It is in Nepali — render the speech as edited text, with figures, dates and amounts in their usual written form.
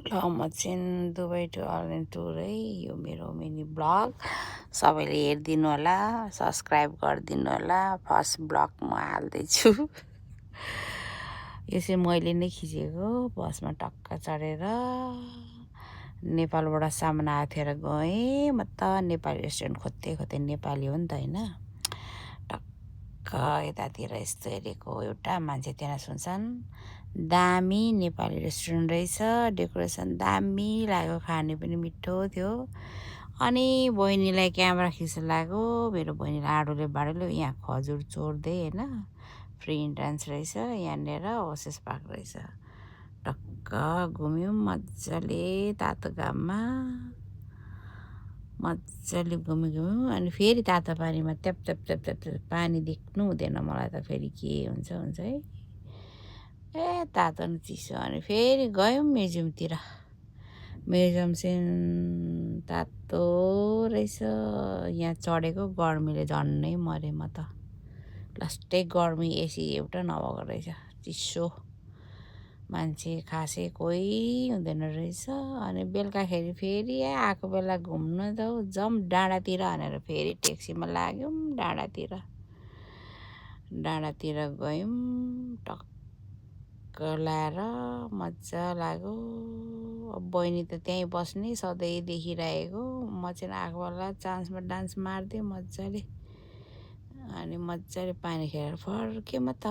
ल म चाहिँ दुबई टु आइल्यान्ड टुर है यो मेरो मिनी ब्लग सबैले हेरिदिनु होला सब्सक्राइब गरिदिनु होला फर्स्ट ब्लग म हाल्दैछु यो चाहिँ मैले नै खिचेको बसमा टक्क चढेर नेपालबाट सामान आएको थियो र गएँ म त नेपाली रेस्टुरेन्ट खोज्दै खोज्दै नेपाली हो नि त होइन टक्क यतातिर यस्तो हेरेको एउटा मान्छे त्यहाँ सुनसान दामी नेपाली रेस्टुरेन्ट रहेछ डेकोरेसन दामी लाग्यो खाने पनि मिठो थियो अनि बहिनीलाई क्यामेरा खिच्न लाग्यो मेरो बहिनीलाई आडोले बाडोले यहाँ खजुर चोर्दै होइन फ्री इन्ट्रान्स रहेछ यहाँनिर ओसेस पार्क रहेछ टक्क घुम्यौँ मजाले तातो घाममा मजाले घुम्यौँ अनि फेरि तातो पानीमा tap tap tap tap tap पानी देख्नु हुँदैन मलाई त फेरि के हुन्छ है ए तातो न चिसो अनि फेरि गयौँ म्युजियमतिर म्युजियम चाहिँ तातो रहेछ यहाँ चढेको गर्मीले झन्नै मरेँ म त लास्टै गर्मी एसी एउटा नभएको रहेछ चिसो मान्छे खासै कोही हुँदैन रहेछ अनि बेलुकाखेरि फेरि आएको बेला घुम्न जाऊ जाउँ डाँडातिर भनेर फेरि ट्याक्सीमा लाग्यौँ डाँडातिर गयौँ टक्क लाएर मजा लाग्यो अब बहिनी त त्यहीँ बस्ने सधैँ देखिरहेको म चाहिँ आएको बेला चान्समा डान्स मारिदिएँ मजाले अनि मजाले पानी खेलेर फर्केँ म त